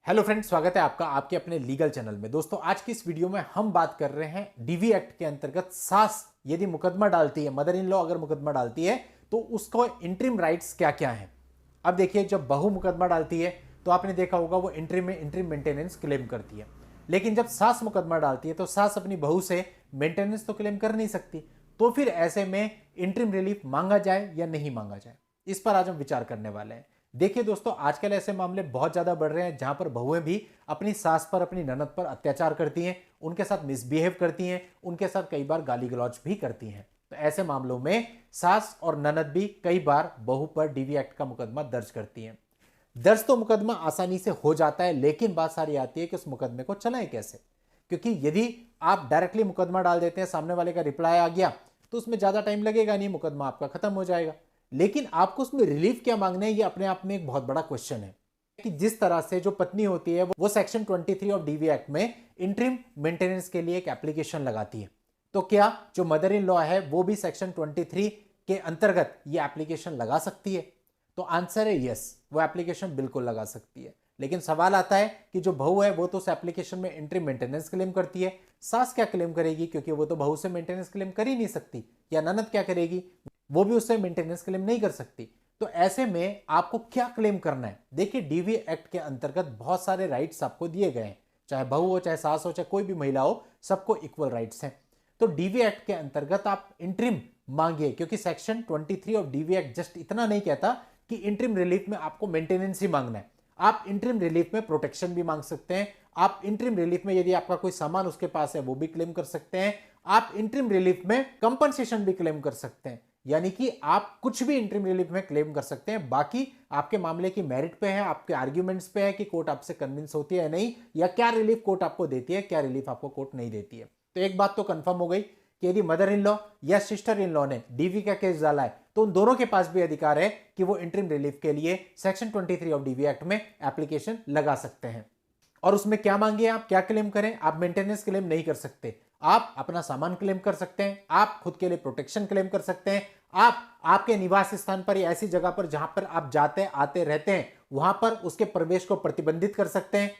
Hello friends, स्वागत है आपका आपके अपने लीगल चैनल में। दोस्तों, आज की इस वीडियो में हम बात कर रहे हैं डीवी एक्ट के अंतर्गत सास यदि मुकदमा डालती है, मदर इन लॉ अगर मुकदमा डालती है तो उसको इंटरिम राइट्स क्या क्या हैं। अब देखिए, जब बहू मुकदमा डालती है तो आपने देखा होगा वो इंटरिम मेंटेनेंस क्लेम करती है। लेकिन जब सास मुकदमा डालती है तो सास अपनी बहू से मेंटेनेंस तो क्लेम कर नहीं सकती। तो फिर ऐसे में इंटरिम रिलीफ मांगा जाए या नहीं मांगा जाए, इस पर आज हम विचार करने वाले हैं। देखिए दोस्तों, आजकल ऐसे मामले बहुत ज्यादा बढ़ रहे हैं जहां पर बहुएं भी अपनी सास पर, अपनी ननद पर अत्याचार करती हैं, उनके साथ मिसबिहेव करती हैं, उनके साथ कई बार गाली गलौज भी करती हैं। तो ऐसे मामलों में सास और ननद भी कई बार बहू पर डीवी एक्ट का मुकदमा दर्ज करती हैं। दर्ज तो मुकदमा आसानी से हो जाता है, लेकिन बात सारी आती है कि उस मुकदमे को चलाएं कैसे। क्योंकि यदि आप डायरेक्टली मुकदमा डाल देते हैं, सामने वाले का रिप्लाई आ गया तो उसमें ज्यादा टाइम लगेगा नहीं, मुकदमा आपका खत्म हो जाएगा। लेकिन आपको उसमें रिलीफ क्या मांगना है, ये अपने आप में एक बहुत बड़ा क्वेश्चन है। कि जिस तरह से जो पत्नी होती है वो सेक्शन 23 ऑफ डीवी एक्ट में इंटरिम मेंटेनेंस के लिए एक एप्लीकेशन लगाती है, तो क्या जो मदर इन लॉ है वो भी सेक्शन 23 के अंतर्गत ये एप्लीकेशन लगा सकती है? तो आंसर है यस, वो एप्लीकेशन बिल्कुल लगा सकती है। लेकिन सवाल आता है कि जो बहू है वो तो उस एप्लीकेशन में इंटरिम मेंटेनेंस क्लेम करती है, सास क्या क्लेम करेगी? क्योंकि वो तो बहू से मेंटेनेंस क्लेम कर ही नहीं सकती। या ननद क्या करेगी? वो भी उससे मेंटेनेंस क्लेम नहीं कर सकती। तो ऐसे में आपको क्या क्लेम करना है? देखिए, डीवी एक्ट के अंतर्गत बहुत सारे राइट्स आपको दिए गए हैं, चाहे बहू हो, चाहे सास हो, चाहे कोई भी महिला हो, सबको इक्वल राइट्स हैं। तो डीवी एक्ट के अंतर्गत आप इंटरिम मांगिए, क्योंकि section 23 of DV act just इतना नहीं कहता कि इंटरिम रिलीफ में आपको मेंटेनेंस ही मांगना है। आप इंटरिम रिलीफ में प्रोटेक्शन भी मांग सकते हैं। आप इंटरिम रिलीफ में यदि आपका कोई सामान उसके पास है वो भी क्लेम कर सकते हैं। आप इंटरिम रिलीफ में कंपनसेशन भी क्लेम कर सकते हैं। यानी कि आप कुछ भी इंटरिम रिलीफ में क्लेम कर सकते हैं। बाकी आपके मामले की मेरिट पे है, आपके आर्ग्यूमेंट्स पे है कि कोर्ट आपसे कन्विंस होती है नहीं, या क्या रिलीफ कोर्ट आपको देती है, क्या रिलीफ आपको कोर्ट नहीं देती है। तो एक बात तो कंफर्म हो गई कि यदि मदर इन लॉ या सिस्टर इन लॉ ने डीवी का केस डाला है तो उन दोनों के पास भी अधिकार है कि वो इंटरिम रिलीफ के लिए सेक्शन 23 ऑफ डीवी एक्ट में एप्लीकेशन लगा सकते हैं। और उसमें क्या मांगे, आप क्या क्लेम करें? आप मेंटेनेंस क्लेम नहीं कर सकते, आप अपना सामान क्लेम कर सकते हैं, आप खुद के लिए प्रोटेक्शन क्लेम कर सकते हैं, आप आपके निवास स्थान पर या ऐसी जगह पर जहां पर आप जाते आते रहते हैं वहां पर उसके प्रवेश को प्रतिबंधित कर सकते हैं,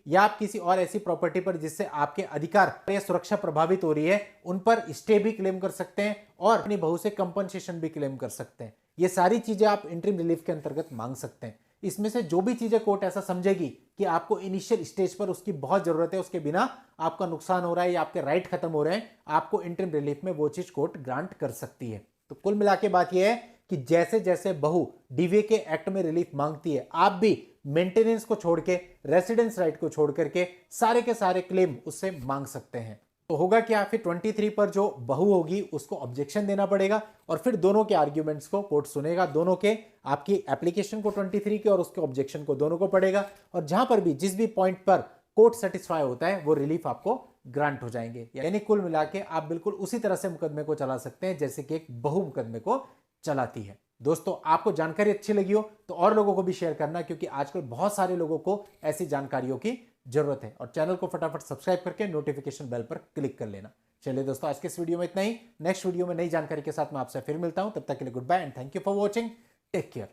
या आप किसी और ऐसी प्रॉपर्टी पर जिससे आपके अधिकार या सुरक्षा प्रभावित हो रही है उन पर स्टे भी क्लेम कर सकते हैं, और अपनी बहू से कंपनसेशन भी क्लेम कर सकते हैं। ये सारी चीजें आप इंटरिम रिलीफ के अंतर्गत मांग सकते हैं। इसमें से जो भी चीजें कोर्ट ऐसा समझेगी कि आपको इनिशियल स्टेज पर उसकी बहुत जरूरत है, उसके बिना आपका नुकसान हो रहा है या आपके राइट खत्म हो रहे हैं, आपको इंटरिम रिलीफ में वो चीज कोर्ट ग्रांट कर सकती है। तो कुल मिला के बात यह है कि जैसे जैसे बहू डीवी के एक्ट में रिलीफ मांगती है, आप भी मेंटेनेंस को छोड़ के, रेसिडेंस राइट को छोड़ करके सारे के सारे क्लेम उससे मांग सकते हैं। तो होगा क्या, फिर 23 पर जो बहू होगी उसको ऑब्जेक्शन देना पड़ेगा, और फिर दोनों के आर्ग्यूमेंट्स को कोर्ट सुनेगा, दोनों के, आपकी एप्लीकेशन को 23 के और उसके ऑब्जेक्शन को, दोनों को पड़ेगा। और जहां पर भी जिस भी पॉइंट पर कोर्ट सेटिस्फाई होता है वो रिलीफ आपको ग्रांट हो जाएंगे। यानी कुल मिला के आप बिल्कुल उसी तरह से मुकदमे को चला सकते हैं जैसे कि एक बहू मुकदमे को चलाती है। दोस्तों, आपको जानकारी अच्छी लगी हो तो और लोगों को भी शेयर करना, क्योंकि आजकल बहुत सारे लोगों को ऐसी जानकारियों की जरूरत है। और चैनल को फटाफट सब्सक्राइब करके नोटिफिकेशन बेल पर क्लिक कर लेना। चलिए दोस्तों, आज के इस वीडियो में इतना ही। नेक्स्ट वीडियो में नई जानकारी के साथ मैं आपसे फिर मिलता हूं, तब तक के लिए good bye and thank you for watching. Take care.